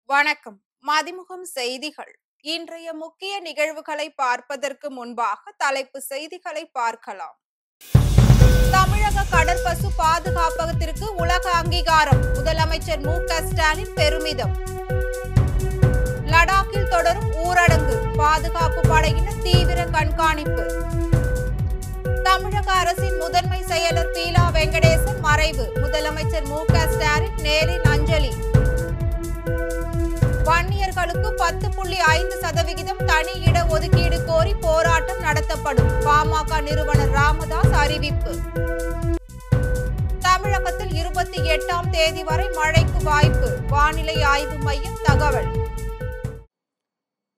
வணக்கம். மதிமுகம் செய்திகள். இன்றைய முக்கிய நிகழ்வுகளை பார்ப்பதற்கு முன்பாக தலைப்பு செய்திகளை பார்க்கலாம். தமிழக கடற்பசு பாதுகாப்பகத்திற்கு உலக அங்கீகாரம். முதலமைச்சர் மு.க.ஸ்டாலின் பெருமிதம். லடாக்கில் தொடரும் ஊரடங்கு. பாதுகாப்பு படையினர் தீவிர கண்காணிப்பு. தமிழக அரசின் முதன்மை செயலர் பீலா வெங்கடேசன் மறைவு. முதலமைச்சர் மு.க.ஸ்டாலின் நேரில் அஞ்சலி. வன்னியர்களுக்கு 10.5% தனி இட ஒதுக்கீடு கோரி போராட்டம் நடத்தப்படும். பாமக நிறுவனர் ராமதாஸ் அறிவிப்பு. தமிழகத்தில் 28ஆம் தேதி வரை மழைக்கு வாய்ப்பு. வானிலை ஆய்வு மையம் தகவல்.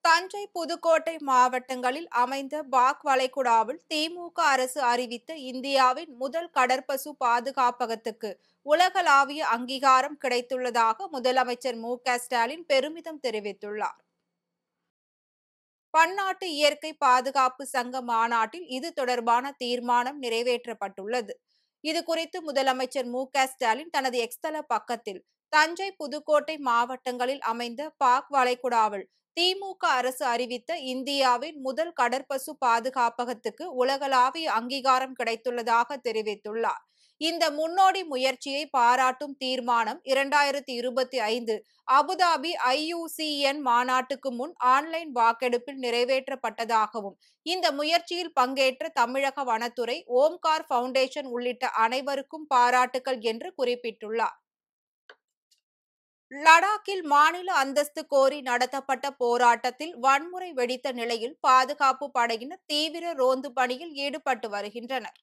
தஞ்சை, புதுக்கோட்டை மாவட்டங்களில் அமைந்த பாக் வளைகுடாவில் திமுக அரசு அறிவித்த இந்தியாவின் முதல் கடற்பசு பாதுகாப்பகத்துக்கு உலகளாவிய அங்கீகாரம் கிடைத்துள்ளதாக முதலமைச்சர் மு.க.ஸ்டாலின் பெருமிதம் தெரிவித்துள்ளார். பன்னாட்டு இயற்கை பாதுகாப்பு சங்க மாநாட்டில் இது தொடர்பான தீர்மானம் நிறைவேற்றப்பட்டுள்ளது. இதுகுறித்து முதலமைச்சர் மு.க.ஸ்டாலின் தனது எக்ஸ்தல பக்கத்தில் தஞ்சை, புதுக்கோட்டை மாவட்டங்களில் அமைந்த பாக் வளைகுடாவில் திமுக அரசு அறிவித்த இந்தியாவின் முதல் கடற்பசு பாதுகாப்பகத்துக்கு உலகளாவிய அங்கீகாரம் கிடைத்துள்ளதாக தெரிவித்துள்ளார். இந்த முன்னோடி முயற்சியை பாராட்டும் தீர்மானம் 2025 அபுதாபி IUCN மாநாட்டுக்கு முன் ஆன்லைன் வாக்கெடுப்பில் நிறைவேற்றப்பட்டதாகவும், இந்த முயற்சியில் பங்கேற்ற தமிழக வனத்துறை, ஓம்கார் பவுண்டேஷன் உள்ளிட்ட அனைவருக்கும் பாராட்டுகள் என்று குறிப்பிட்டுள்ளார். லடாக்கில் மாநில அந்தஸ்து கோரி நடத்தப்பட்ட போராட்டத்தில் வன்முறை வெடித்த நிலையில் பாதுகாப்பு படையினர் தீவிர ரோந்து பணியில் ஈடுபட்டு வருகின்றனர்.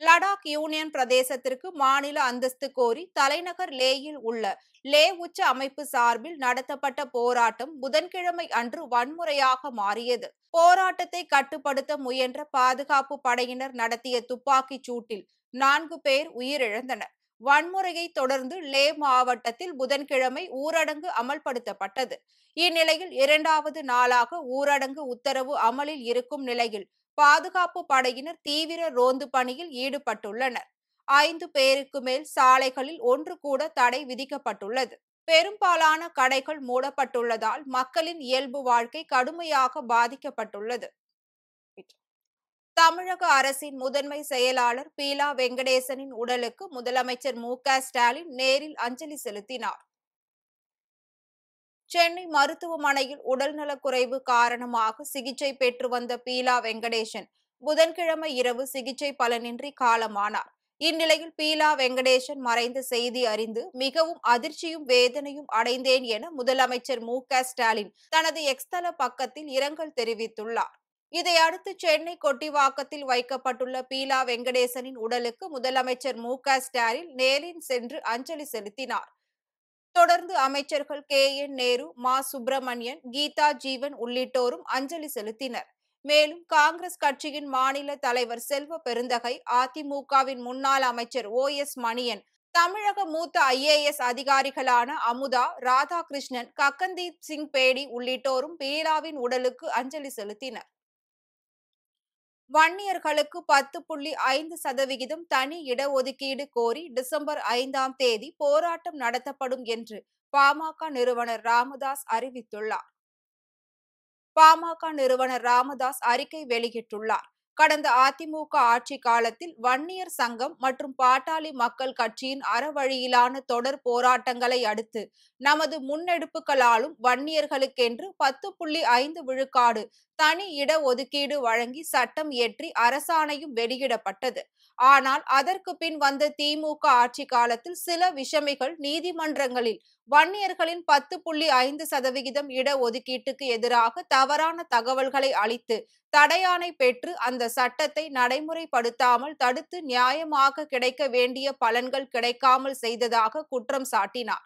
லடாக் யூனியன் பிரதேசத்திற்கு மாநில அந்தஸ்து கோரி தலைநகர் லேயில் உள்ள லே உச்ச அமைப்பு சார்பில் நடத்தப்பட்ட போராட்டம் புதன்கிழமை அன்று வன்முறையாக மாறியது. போராட்டத்தை கட்டுப்படுத்த முயன்ற பாதுகாப்பு படையினர் நடத்திய துப்பாக்கிச் சூட்டில் 4 பேர் உயிரிழந்தனர். வன்முறையை தொடர்ந்து லே மாவட்டத்தில் புதன்கிழமை ஊரடங்கு அமல்படுத்தப்பட்டது. இந்நிலையில் 2வது நாளாக ஊரடங்கு உத்தரவு அமலில் இருக்கும் நிலையில் பாதுகாப்பு படையினர் தீவிர ரோந்து பணியில் ஈடுபட்டுள்ளனர். 5 பேருக்கு மேல் சாலைகளில் ஒன்று கூட தடை விதிக்கப்பட்டுள்ளது. பெரும்பாலான கடைகள் மூடப்பட்டுள்ளதால் மக்களின் இயல்பு வாழ்க்கை கடுமையாக பாதிக்கப்பட்டுள்ளது. தமிழக அரசின் முதன்மை செயலாளர் பீலா வெங்கடேசனின் உடலுக்கு முதலமைச்சர் மு.க.ஸ்டாலின் நேரில் அஞ்சலி செலுத்தினார். சென்னை மருத்துவமனையில் உடல்நலக்குறைவு காரணமாக சிகிச்சை பெற்று வந்த பீலா வெங்கடேசன் புதன்கிழமை இரவு சிகிச்சை பலனின்றி காலமானார். இந்நிலையில் பீலா வெங்கடேசன் மறைந்த செய்தி அறிந்து மிகவும் அதிர்ச்சியும் வேதனையும் அடைந்தேன் என முதலமைச்சர் மு.க.ஸ்டாலின் தனது எக்ஸ்தல பக்கத்தில் இரங்கல் தெரிவித்துள்ளார். இதையடுத்து சென்னை கொட்டிவாக்கத்தில் வைக்கப்பட்டுள்ள பீலா வெங்கடேசனின் உடலுக்கு முதலமைச்சர் மு.க.ஸ்டாலின் நேரில் சென்று அஞ்சலி செலுத்தினார். தொடர்ந்து அமைச்சர்கள் K.N. நேரு, மா. சுப்பிரமணியன், கீதா ஜீவன் உள்ளிட்டோரும் அஞ்சலி செலுத்தினர். மேலும் காங்கிரஸ் கட்சியின் மாநில தலைவர் செல்வ பெருந்தகை, அதிமுகவின் முன்னாள் அமைச்சர் O.S. மணியன், தமிழக மூத்த IAS அதிகாரிகளான அமுதா, ராதாகிருஷ்ணன், கக்கன்தீப் சிங் பேடி உள்ளிட்டோரும் பீலாவின் உடலுக்கு அஞ்சலி செலுத்தினர். வன்னியர்களுக்கு 10.5% தனி இடஒதுக்கீடு கோரி டிசம்பர் 5ஆம் தேதி போராட்டம் நடத்தப்படும் என்று பாமக நிறுவனர் ராமதாஸ் அறிவித்துள்ளார். பாமக நிறுவனர் ராமதாஸ் அறிக்கை வெளியிட்டுள்ளார். கடந்த அதிமுக ஆட்சி காலத்தில் வன்னியர் சங்கம் மற்றும் பாட்டாளி மக்கள் கட்சியின் அறவழியிலான தொடர் போராட்டங்களை அடுத்து நமது முன்னெடுப்புகளாலும் வன்னியர்களுக்கென்று 10.5 விழுக்காடு தனி இட ஒதுக்கீடு வழங்கி சட்டம் இயற்றி அரசாணையும் வெளியிடப்பட்டது. ஆனால் அதற்கு பின் வந்த திமுக ஆட்சி காலத்தில் சில விஷமிகள் நீதிமன்றங்களில் வன்னியர்களின் 10.5% இட ஒதுக்கீட்டுக்கு எதிராக தவறான தகவல்களை அளித்து தடையாணை பெற்று அந்த சட்டத்தை நடைமுறைப்படுத்தாமல் தடுத்து நியாயமாக கிடைக்க வேண்டிய பலன்கள் கிடைக்காமல் செய்ததாக குற்றம் சாட்டினார்.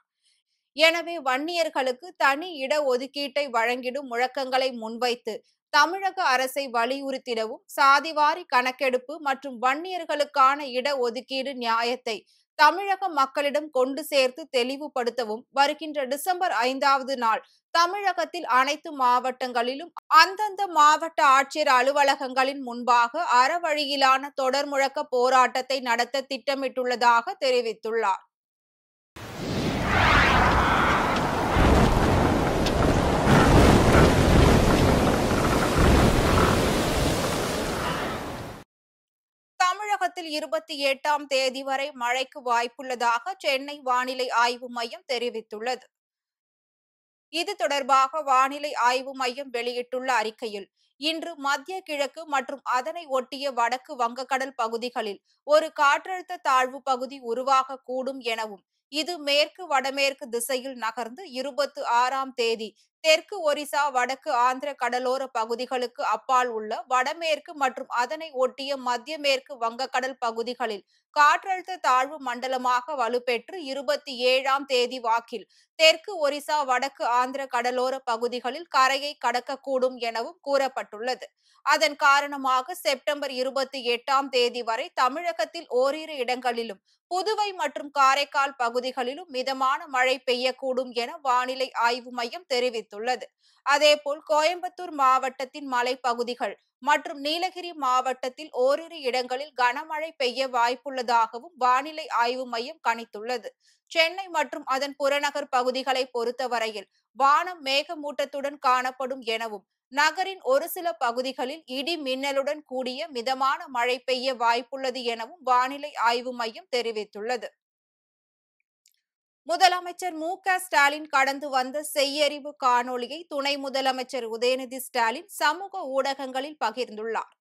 எனவே வன்னியர்களுக்கு தனி இட ஒதுக்கீட்டை வழங்கிடும் முழக்கங்களை முன்வைத்து தமிழக அரசை வலியுறுத்திடவும், சாதிவாரி கணக்கெடுப்பு மற்றும் வன்னியர்களுக்கான இட ஒதுக்கீடு நியாயத்தை தமிழக மக்களிடம் கொண்டு சேர்த்து தெளிவுபடுத்தவும் வருகின்ற டிசம்பர் 5வது நாள் தமிழகத்தில் அனைத்து மாவட்டங்களிலும் அந்தந்த மாவட்ட ஆட்சியர் அலுவலகங்களின் முன்பாக அறவழியிலான தொடர் முழக்க போராட்டத்தை நடத்த திட்டமிட்டுள்ளதாக தெரிவித்துள்ளார். தமிழகத்தில் 28ஆம் தேதி வரை மழைக்கு வாய்ப்புள்ளதாக சென்னை வானிலை ஆய்வு மையம் தெரிவித்துள்ளது. இது தொடர்பாக வானிலை ஆய்வு மையம் வெளியிட்டுள்ள அறிக்கையில், இன்று மத்திய கிழக்கு மற்றும் அதனை ஒட்டிய வடக்கு வங்கக்கடல் பகுதிகளில் ஒரு காற்றழுத்த தாழ்வு பகுதி உருவாகக்கூடும் எனவும், இது மேற்கு வடமேற்கு திசையில் நகர்ந்து 26ஆம் தேதி தெற்கு ஒரிசா, வடக்கு ஆந்திர கடலோர பகுதிகளுக்கு அப்பால் உள்ள வடமேற்கு மற்றும் அதனை ஒட்டிய மத்திய மேற்கு வங்கக்கடல் பகுதிகளில் காற்றழுத்த தாழ்வு மண்டலமாக வலுப்பெற்று 27ஆம் தேதி வாக்கில் தெற்கு ஒரிசா, வடக்கு ஆந்திர கடலோர பகுதிகளில் கரையை கடக்கக்கூடும் எனவும் கூறப்பட்டுள்ளது. அதன் காரணமாக செப்டம்பர் 28ஆம் தேதி வரை தமிழகத்தில் ஓரிரு இடங்களிலும், புதுவை மற்றும் காரைக்கால் பகுதிகளிலும் மிதமான மழை பெய்யக்கூடும் என வானிலை ஆய்வு மையம் தெரிவித்துள்ளது. அதேபோல் கோயம்புத்தூர் மாவட்டத்தின் மலைப்பகுதிகள் மற்றும் நீலகிரி மாவட்டத்தில் ஓரிரு இடங்களில் கனமழை பெய்ய வாய்ப்புள்ளதாகவும் வானிலை ஆய்வு மையம் கணித்துள்ளது. சென்னை மற்றும் அதன் புறநகர் பகுதிகளை பொறுத்தவரையில் வானம் மேகமூட்டத்துடன் காணப்படும் எனவும், நகரின் ஒரு சில பகுதிகளில் இடி மின்னலுடன் கூடிய மிதமான மழை பெய்ய வாய்ப்புள்ளது எனவும் வானிலை ஆய்வு மையம் தெரிவித்துள்ளது. முதலமைச்சர் மு.க.ஸ்டாலின் கடந்து வந்த செய்யறிவு காணொளியை துணை முதலமைச்சர் உதயநிதி ஸ்டாலின் சமூக ஊடகங்களில் பகிர்ந்துள்ளார்.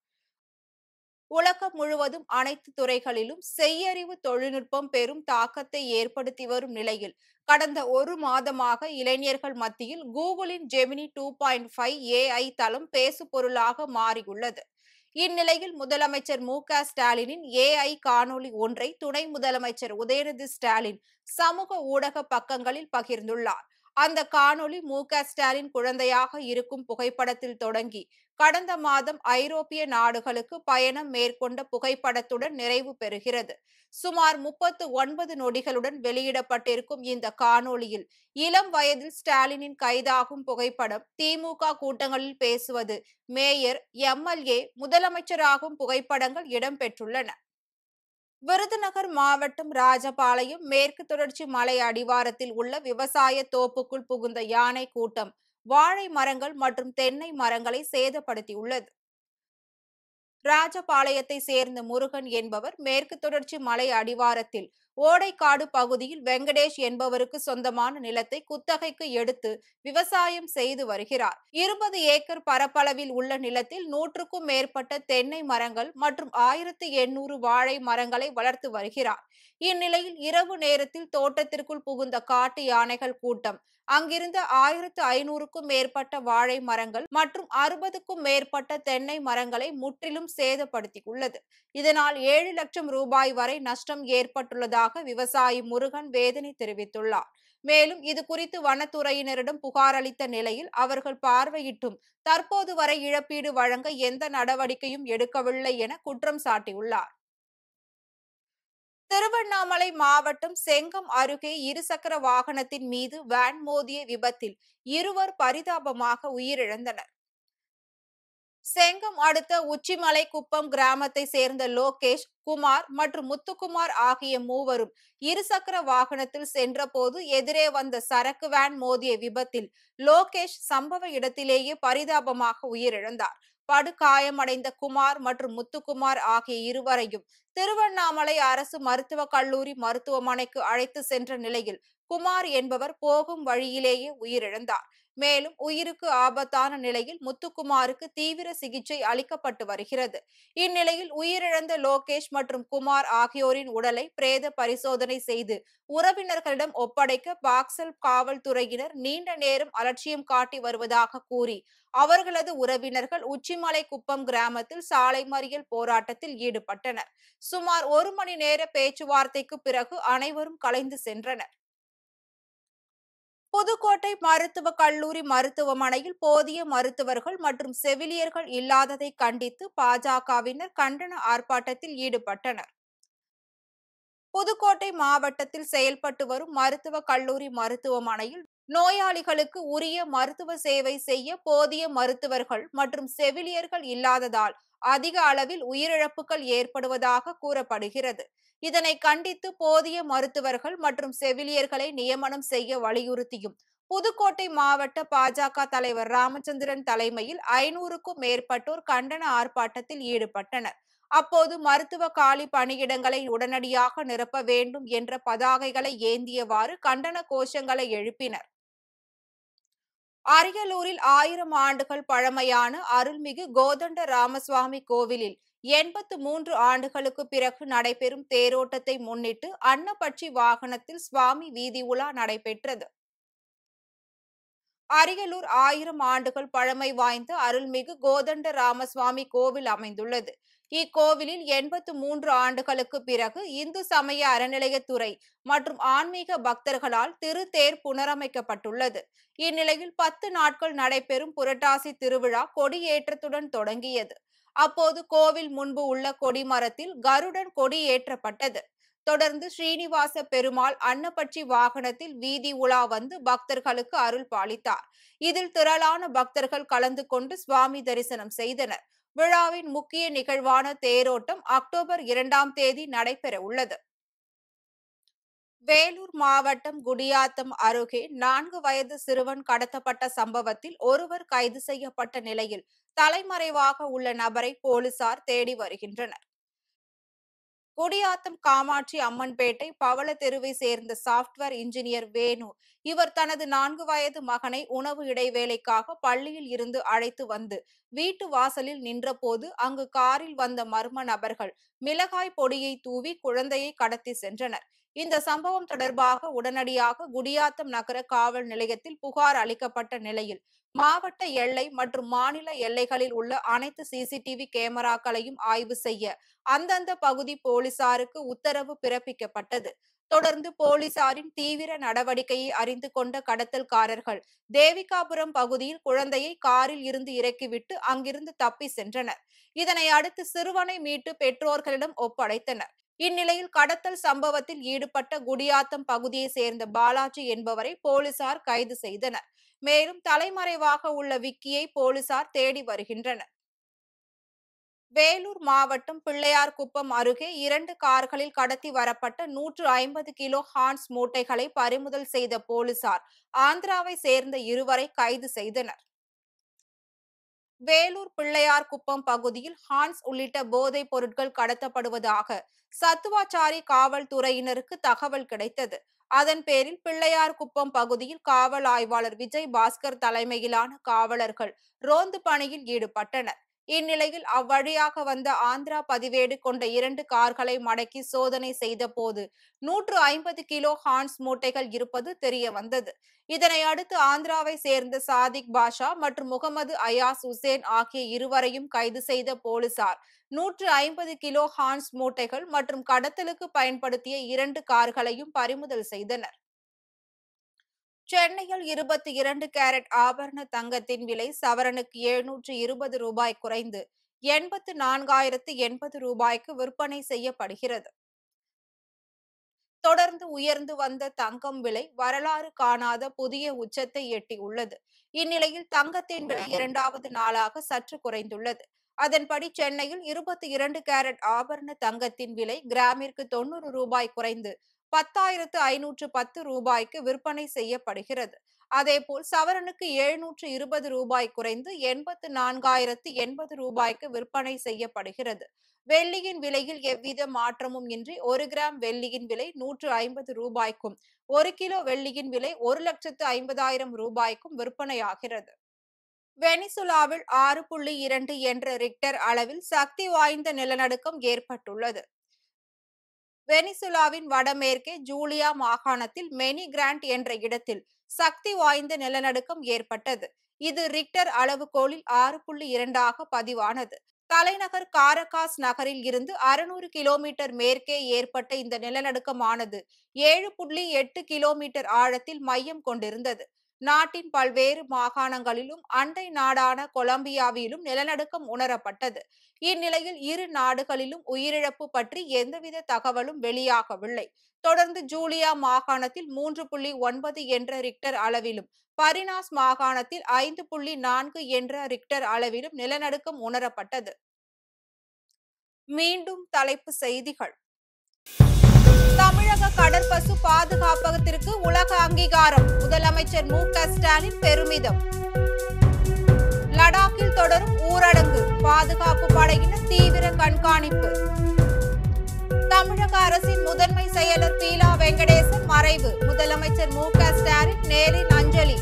உலகம் முழுவதும் அனைத்து துறைகளிலும் செய்யறிவு தொழில்நுட்பம் பெரும் தாக்கத்தை ஏற்படுத்தி வரும் நிலையில், கடந்த ஒரு மாதமாக இளைஞர்கள் மத்தியில் கூகுளின் ஜெமினி 2.5 AI தளம் பேசுபொருளாக மாறியுள்ளது. இந்நிலையில் முதலமைச்சர் மு.க.ஸ்டாலினின் AI காணொளி ஒன்றை துணை முதலமைச்சர் உதயநிதி ஸ்டாலின் சமூக ஊடக பக்கங்களில் பகிர்ந்துள்ளார். அந்த காணொளி மு.க.ஸ்டாலின் குழந்தையாக இருக்கும் புகைப்படத்தில் தொடங்கி, கடந்த மாதம் ஐரோப்பிய நாடுகளுக்கு பயணம் மேற்கொண்ட புகைப்படத்துடன் நிறைவு பெறுகிறது. சுமார் 39 நொடிகளுடன் வெளியிடப்பட்டிருக்கும் இந்த காணொளியில், இளம் வயதில் ஸ்டாலினின் கைதாகும் புகைப்படம், திமுக கூட்டங்களில் பேசுவது, மேயர், MLA, முதலமைச்சராகும் புகைப்படங்கள் இடம்பெற்றுள்ளன. விருதுநகர் மாவட்டம் ராஜபாளையம் மேற்கு தொடர்ச்சி மலை அடிவாரத்தில் உள்ள விவசாய தோப்புக்குள் புகுந்த யானை கூட்டம் வாழை மரங்கள் மற்றும் தென்னை மரங்களை சேதப்படுத்தியுள்ளது. ராஜபாளையத்தை சேர்ந்த முருகன் என்பவர் மேற்கு தொடர்ச்சி மலை அடிவாரத்தில் ஓடைக்காடு பகுதியில் வெங்கடேஷ் என்பவருக்கு சொந்தமான நிலத்தை குத்தகைக்கு எடுத்து விவசாயம் செய்து வருகிறார். 20 ஏக்கர் பரப்பளவில் உள்ள நிலத்தில் 100க்கும் மேற்பட்ட தென்னை மரங்கள் மற்றும் 1800 வாழை மரங்களை வளர்த்து வருகிறார். இந்நிலையில் இரவு நேரத்தில் தோட்டத்திற்குள் புகுந்த காட்டு யானைகள் கூட்டம் அங்கிருந்த 1500க்கும் மேற்பட்ட வாழை மரங்கள் மற்றும் 60க்கும் மேற்பட்ட தென்னை மரங்களை முற்றிலும் சேதப்படுத்தியுள்ளது. இதனால் 7 லட்சம் ரூபாய் வரை நஷ்டம் ஏற்பட்டுள்ளதாக விவசாயி முருகன் வேதனை தெரிவித்துள்ளார். மேலும் இது குறித்து வனத்துறையினரிடம் புகார் அளித்த நிலையில் அவர்கள் பார்வையிட்டும் தற்போது வரை இழப்பீடு வழங்க எந்த நடவடிக்கையும் எடுக்கவில்லை என குற்றம் சாட்டியுள்ளார். திருவண்ணாமலை மாவட்டம் செங்கம் அருகே இருசக்கர வாகனத்தின் மீது வேன் மோதிய விபத்தில் இருவர் பரிதாபமாக உயிரிழந்தனர். செங்கம் அடுத்த உச்சிமலை குப்பம் கிராமத்தை சேர்ந்த லோகேஷ், குமார் மற்றும் முத்துக்குமார் ஆகிய மூவரும் இருசக்கர வாகனத்தில் சென்றபோது எதிரே வந்த சரக்கு வேன் மோதிய விபத்தில் லோகேஷ் சம்பவ இடத்திலேயே பரிதாபமாக உயிரிழந்தார். படுகாயமடைந்த குமார் மற்றும் முத்துக்குமார் ஆகிய இருவரையும் திருவண்ணாமலை அரசு மருத்துவக் கல்லூரி மருத்துவமனைக்கு அழைத்து சென்ற நிலையில் குமார் என்பவர் போகும் வழியிலேயே உயிரிழந்தார். மேலும் உயிருக்கு ஆபத்தான நிலையில் முத்துக்குமாருக்கு தீவிர சிகிச்சை அளிக்கப்பட்டு வருகிறது. இந்நிலையில் உயிரிழந்த லோகேஷ் மற்றும் குமார் ஆகியோரின் உடலை பிரேத பரிசோதனை செய்து உறவினர்களிடம் ஒப்படைக்க பாக்சல் காவல்துறையினர் நீண்ட நேரம் அலட்சியம் காட்டி வருவதாக கூறி அவர்களது உறவினர்கள் உச்சிமலை குப்பம் கிராமத்தில் சாலை மறியல் போராட்டத்தில் ஈடுபட்டனர். சுமார் 1 மணி நேர பேச்சுவார்த்தைக்கு பிறகு அனைவரும் கலைந்து சென்றனர். புதுக்கோட்டை மருத்துவக் கல்லூரி மருத்துவமனையில் போதிய மருத்துவர்கள் மற்றும் செவிலியர்கள் இல்லாததை கண்டித்து பாஜகவினர் கண்டன ஆர்ப்பாட்டத்தில் ஈடுபட்டனர். புதுக்கோட்டை மாவட்டத்தில் செயல்பட்டு வரும் மருத்துவக் கல்லூரி மருத்துவமனையில் நோயாளிகளுக்கு உரிய மருத்துவ சேவை செய்ய போதிய மருத்துவர்கள் மற்றும் செவிலியர்கள் இல்லாததால் அதிக அளவில் உயிரிழப்புகள் ஏற்படுவதாக கூறப்படுகிறது. இதனை கண்டித்து போதிய மருத்துவர்கள் மற்றும் செவிலியர்களை நியமனம் செய்ய வலியுறுத்தியும் புதுக்கோட்டை மாவட்ட பாஜக தலைவர் ராமச்சந்திரன் தலைமையில் 500க்கும் மேற்பட்டோர் கண்டன ஆர்ப்பாட்டத்தில் ஈடுபட்டனர். அப்போது மருத்துவ காலி பணியிடங்களை உடனடியாக நிரப்ப வேண்டும் என்ற பதாகைகளை ஏந்தியவாறு கண்டன கோஷங்களை எழுப்பினர். அரியலூரில் 1000 ஆண்டுகள் பழமையான அருள்மிகு கோதண்ட ராமசுவாமி கோவிலில் 83 ஆண்டுகளுக்கு பிறகு நடைபெறும் தேரோட்டத்தை முன்னிட்டு அன்னப்பட்சி வாகனத்தில் சுவாமி வீதி உலா நடைபெற்றது. அரியலூர் 1000 ஆண்டுகள் பழமை வாய்ந்த அருள்மிகு கோதண்ட ராமசுவாமி கோவில் அமைந்துள்ளது. இக்கோவிலில் 83 ஆண்டுகளுக்கு பிறகு இந்து சமய அறநிலையத்துறை மற்றும் ஆன்மீக பக்தர்களால் திருத்தேர் புனரமைக்கப்பட்டுள்ளது. இந்நிலையில் 10 நாட்கள் நடைபெறும் புரட்டாசி திருவிழா கொடியேற்றத்துடன் தொடங்கியது. அப்போது கோவில் முன்பு உள்ள கொடிமரத்தில் கருடன் கொடி ஏற்றப்பட்டது. தொடர்ந்து ஸ்ரீனிவாச பெருமாள் அன்னப்பட்சி வாகனத்தில் வீதி உலா வந்து பக்தர்களுக்கு அருள் பாலித்தார். இதில் திரளான பக்தர்கள் கலந்து கொண்டு சுவாமி தரிசனம் செய்தனர். விழாவின் முக்கிய நிகழ்வான தேரோட்டம் அக்டோபர் 2ஆம் தேதி நடைபெற உள்ளது. வேலூர் மாவட்டம் குடியாத்தம் அருகே 4 வயது சிறுவன் கடத்தப்பட்ட சம்பவத்தில் ஒருவர் கைது செய்யப்பட்ட நிலையில் தலைமறைவாக உள்ள நபரை போலீசார் தேடி வருகின்றனர். குடியாத்தம் காமாட்சி அம்மன்பேட்டை பவள தெருவை சேர்ந்த சாப்ட்வேர் இன்ஜினியர் வேணு. இவர் தனது 4 வயது மகனை உணவு இடைவேளைக்காக பள்ளியில் இருந்து அழைத்து வந்து வீட்டு வாசலில் நின்றபோது அங்கு காரில் வந்த மர்ம நபர்கள் மிளகாய் பொடியை தூவி குழந்தையை கடத்தி சென்றனர். இந்த சம்பவம் தொடர்பாக உடனடியாக குடியாத்தம் நகர காவல் நிலையத்தில் புகார் அளிக்கப்பட்ட நிலையில் மாவட்ட எல்லை மற்றும் மாநில எல்லைகளில் உள்ள அனைத்து சிசிடிவி கேமராக்களையும் ஆய்வு செய்ய அந்தந்த பகுதி போலீசாருக்கு உத்தரவு பிறப்பிக்கப்பட்டது. தொடர்ந்து போலீசாரின் தீவிர நடவடிக்கையை அறிந்து கொண்ட கடத்தல்காரர்கள் தேவிகாபுரம் பகுதியில் குழந்தையை காரில் இருந்து இறக்கிவிட்டு அங்கிருந்து தப்பி சென்றனர். இதனை அடுத்து சிறுவனை மீட்டு பெற்றோர்களிடம் ஒப்படைத்தனர். இந்நிலையில் கடத்தல் சம்பவத்தில் ஈடுபட்ட குடியாத்தம் பகுதியை சேர்ந்த பாலாஜி என்பவரை போலீசார் கைது செய்தனர். மேலும் தலைமறைவாக உள்ள விக்கியை போலீசார் தேடி வருகின்றனர். வேலூர் மாவட்டம் பிள்ளையார்குப்பம் அருகே 2 கார்களில் கடத்தி வரப்பட்ட 150 கிலோ ஹான்ஸ் மூட்டைகளை பறிமுதல் செய்த போலீசார் ஆந்திராவை சேர்ந்த இருவரை கைது செய்தனர். வேலூர் பிள்ளையார்குப்பம் பகுதியில் ஹான்ஸ் உள்ளிட்ட போதைப் பொருட்கள் கடத்தப்படுவதாக சத்துவாச்சாரி காவல்துறையினருக்கு தகவல் கிடைத்தது. அதன் பேரில் பிள்ளையார்குப்பம் பகுதியில் காவல் ஆய்வாளர் விஜய் பாஸ்கர் தலைமையிலான காவலர்கள் ரோந்து பணியில் ஈடுபட்டனர். இந்நிலையில் அவ்வழியாக வந்த ஆந்திரா பதிவேடு கொண்ட 2 கார்களை மடக்கி சோதனை செய்த போது 150 கிலோ ஹான்ஸ் மூட்டைகள் இருப்பது தெரிய வந்தது. இதனை அடுத்து ஆந்திராவை சேர்ந்த சாதிக் பாஷா மற்றும் முகமது அயாஸ் உசேன் ஆகிய இருவரையும் கைது செய்த போலீசார் 150 கிலோ ஹான்ஸ் மூட்டைகள் மற்றும் கடத்தலுக்கு பயன்படுத்திய 2 கார்களையும் பறிமுதல் செய்தனர். சென்னையில் 22 கேரட் ஆபரண தங்கத்தின் விலை சவரனுக்கு 720 ரூபாய் குறைந்து 84,080 ரூபாய்க்கு விற்பனை செய்யப்படுகிறது. தொடர்ந்து உயர்ந்து வந்த தங்கம் விலை வரலாறு காணாத புதிய உச்சத்தை எட்டியுள்ளது. இந்நிலையில் தங்கத்தின் விலை 2வது நாளாக சற்று குறைந்துள்ளது. அதன்படி சென்னையில் 22 கேரட் ஆபரண தங்கத்தின் விலை கிராமிற்கு 90 ரூபாய் குறைந்து 10,510 ரூபாய்க்கு விற்பனை செய்யப்படுகிறது. அதேபோல் சவரனுக்கு 720 ரூபாய் குறைந்து 84,080 ரூபாய்க்கு விற்பனை செய்யப்படுகிறது. வெள்ளியின் விலையில் எவ்வித மாற்றமும் இன்றி 1 கிராம் வெள்ளியின் விலை 150 ரூபாய்க்கும் 1 கிலோ வெள்ளியின் விலை 1,50,000 ரூபாய்க்கும் விற்பனையாகிறது. வெனிசுலாவில் 6.2 என்ற ரிக்டர் அளவில் சக்தி வாய்ந்த நிலநடுக்கம் ஏற்பட்டுள்ளது. வெனிசுலாவின் வடமேற்கே ஜூலியா மாகாணத்தில் மெனி கிராண்ட் என்ற இடத்தில் சக்தி வாய்ந்த நிலநடுக்கம் ஏற்பட்டது. இது ரிக்டர் அளவுகோலில் 6.2 பதிவானது. தலைநகர் காரகாஸ் நகரில் இருந்து 600 கிலோமீட்டர் மேற்கே ஏற்பட்ட இந்த நிலநடுக்கமானது 7.8 கிலோமீட்டர் ஆழத்தில் மையம் கொண்டிருந்தது. நாட்டின் பல்வேறு மாகாணங்களிலும் அண்டை நாடான கொலம்பியாவிலும் நிலநடுக்கம் உணரப்பட்டது. இந்நிலையில் இரு நாடுகளிலும் உயிரிழப்பு பற்றி எந்தவித தகவலும் வெளியாகவில்லை. தொடர்ந்து ஜூலியா மாகாணத்தில் 3.9 என்ற ரிக்டர் அளவிலும் பரினாஸ் மாகாணத்தில் 5.4 என்ற ரிக்டர் அளவிலும் நிலநடுக்கம் உணரப்பட்டது. மீண்டும் தலைப்பு செய்திகள். தமிழக கடற்பசு பாதுகாப்பகத்திற்கு உலக அங்கீகாரம். முதலமைச்சர் மு க ஸ்டாலின் பெருமிதம். லடாக்கில் தொடரும் ஊரடங்கு. பாதுகாப்பு படையினர் தீவிர கண்காணிப்பு. தமிழக அரசின் முதன்மை செயலர் பீலா வெங்கடேசன் மறைவு. முதலமைச்சர் மு.க.ஸ்டாலின் நேரில் அஞ்சலி.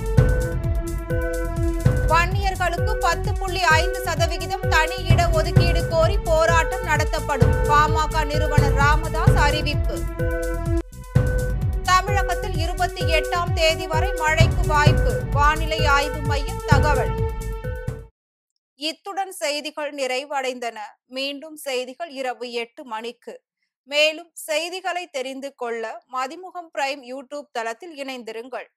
வன்னியர்களுக்கு 10.5% தனி இட ஒதுக்கீடு கோரி போராட்டம் நடத்தப்படும். பாமக நிறுவனர் ராமதாஸ் அறிவிப்பு. தமிழகத்தில் 28ஆம் தேதி வரை மழைக்கு வாய்ப்பு. வானிலை ஆய்வு மையம் தகவல். இத்துடன் செய்திகள் நிறைவடைந்தன. மீண்டும் செய்திகள் இரவு 8 மணிக்கு. மேலும் செய்திகளை தெரிந்து கொள்ள மதிமுகம் பிரைம் யூடியூப் தளத்தில் இணைந்திருங்கள்.